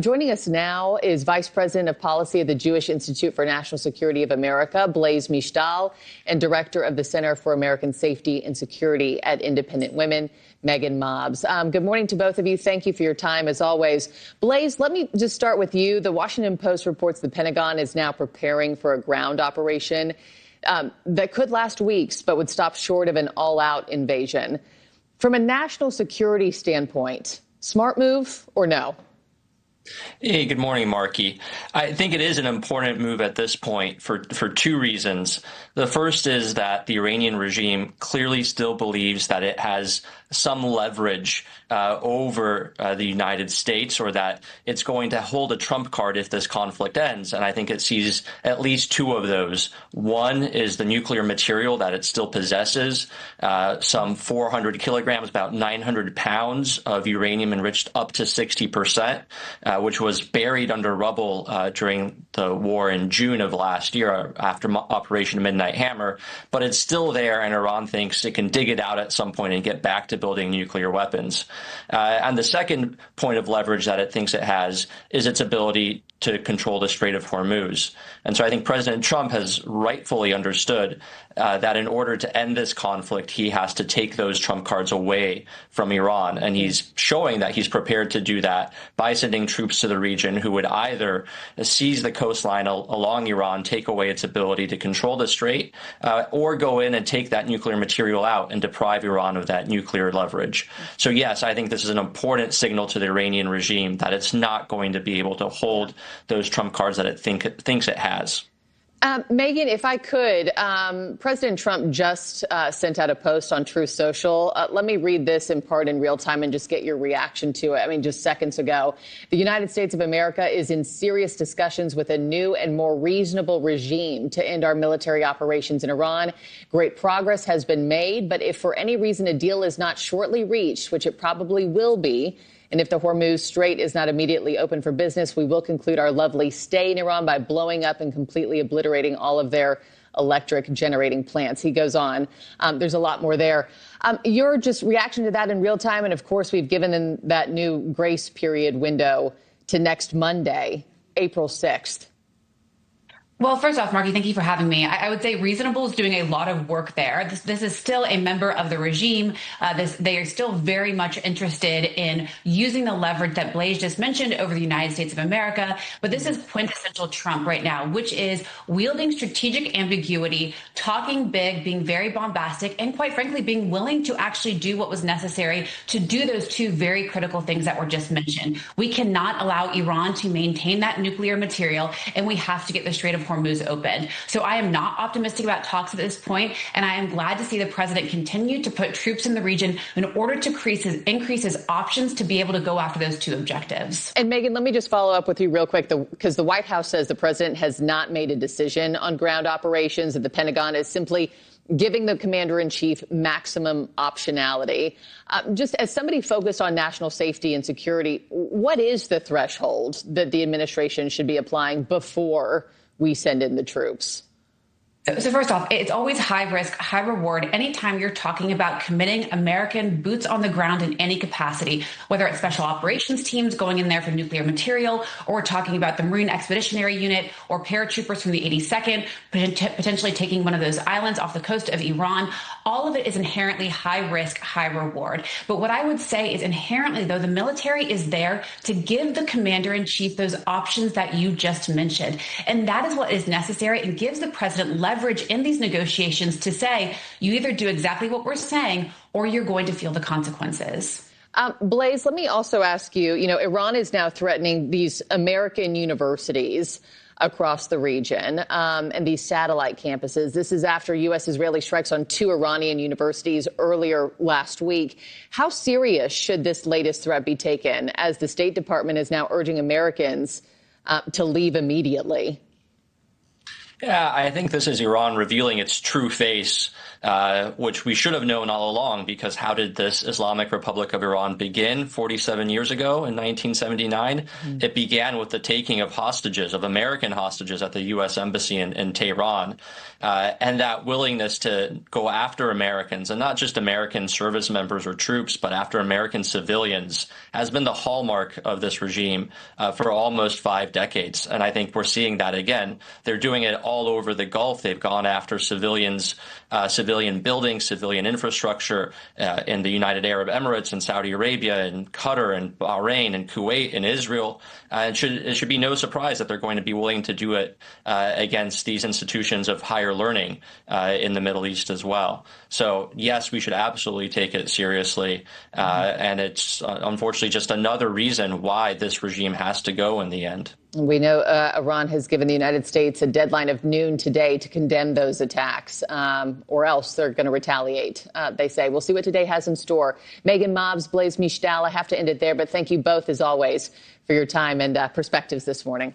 Joining us now is Vice President of Policy at the Jewish Institute for National Security of America, Blaise Misztal, and Director of the Center for American Safety and Security at Independent Women, Megan Mobbs. Good morning to both of you. Thank you for your time, as always. Blaise, let me just start with you. The Washington Post reports the Pentagon is now preparing for a ground operation that could last weeks, but would stop short of an all-out invasion. From a national security standpoint, smart move or no? Hey, good morning, Marky. I think it is an important move at this point for two reasons. The first is that the Iranian regime clearly still believes that it has some leverage over the United States, or that it's going to hold a trump card if this conflict ends. And I think it sees at least two of those. One is the nuclear material that it still possesses, some 400 kilograms, about 900 pounds of uranium enriched up to 60%, which was buried under rubble during the war in June of last year after Operation Midnight Hammer. But it's still there, and Iran thinks it can dig it out at some point and get back to building nuclear weapons. And the second point of leverage that it thinks it has is its ability to control the Strait of Hormuz. And so I think President Trump has rightfully understood that in order to end this conflict, he has to take those trump cards away from Iran. And he's showing that he's prepared to do that by sending troops to the region who would either seize the coastline along Iran, take away its ability to control the strait, or go in and take that nuclear material out and deprive Iran of that nuclear leverage. So yes, I think this is an important signal to the Iranian regime that it's not going to be able to hold those trump cards that it thinks it has. Megan, if I could, President Trump just sent out a post on Truth Social. Let me read this in part in real time and just get your reaction to it. I mean, just seconds ago. The United States of America is in serious discussions with a new and more reasonable regime to end our military operations in Iran. Great progress has been made, but if for any reason a deal is not shortly reached, which it probably will be, and if the Hormuz Strait is not immediately open for business, we will conclude our lovely stay in Iran by blowing up and completely obliterating all of their electric generating plants. He goes on. There's a lot more there. Your just reaction to that in real time. And of course, we've given them that new grace period window to next Monday, April 6th. Well, first off, Marky, thank you for having me. I would say Reasonable is doing a lot of work there. This is still a member of the regime. They are still very much interested in using the leverage that Blaise just mentioned over the United States of America. But this is quintessential Trump right now, which is wielding strategic ambiguity, talking big, being very bombastic, and quite frankly, being willing to actually do what was necessary to do those two very critical things that were just mentioned. We cannot allow Iran to maintain that nuclear material, and we have to get the Strait of Hormuz open. So I am not optimistic about talks at this point, and I am glad to see the president continue to put troops in the region in order to increase his options to be able to go after those two objectives. And Megan, let me just follow up with you real quick, because the White House says the president has not made a decision on ground operations, and the Pentagon is simply giving the commander-in-chief maximum optionality. Just as somebody focused on national safety and security, what is the threshold that the administration should be applying before we send in the troops? So first off, it's always high risk, high reward anytime you're talking about committing American boots on the ground in any capacity, whether it's special operations teams going in there for nuclear material, or we're talking about the Marine Expeditionary Unit or paratroopers from the 82nd, potentially taking one of those islands off the coast of Iran. All of it is inherently high risk, high reward. But what I would say is inherently, though, the military is there to give the commander-in-chief those options that you just mentioned. And that is what is necessary and gives the president leverage in these negotiations to say, you either do exactly what we're saying or you're going to feel the consequences. Blaise, let me also ask you, Iran is now threatening these American universities across the region and these satellite campuses. This is after U.S.-Israeli strikes on 2 Iranian universities earlier last week. How serious should this latest threat be taken, as the State Department is now urging Americans to leave immediately? Yeah, I think this is Iran revealing its true face, which we should have known all along, because how did this Islamic Republic of Iran begin 47 years ago in 1979? It began with the taking of hostages, of American hostages at the U.S. Embassy in Tehran. And that willingness to go after Americans, and not just American service members or troops, but after American civilians, has been the hallmark of this regime for almost 5 decades. And I think we're seeing that again. They're doing it all over the Gulf. They've gone after civilians, civilian buildings, civilian infrastructure in the United Arab Emirates and Saudi Arabia and Qatar and Bahrain and Kuwait and Israel. It should be no surprise that they're going to be willing to do it against these institutions of higher learning in the Middle East as well. So, yes, we should absolutely take it seriously. And it's unfortunately just another reason why this regime has to go in the end. We know Iran has given the United States a deadline of noon today to condemn those attacks, or else they're going to retaliate, they say. We'll see what today has in store. Megan Mobbs, Blaise Misztal, I have to end it there, but thank you both, as always, for your time and perspectives this morning.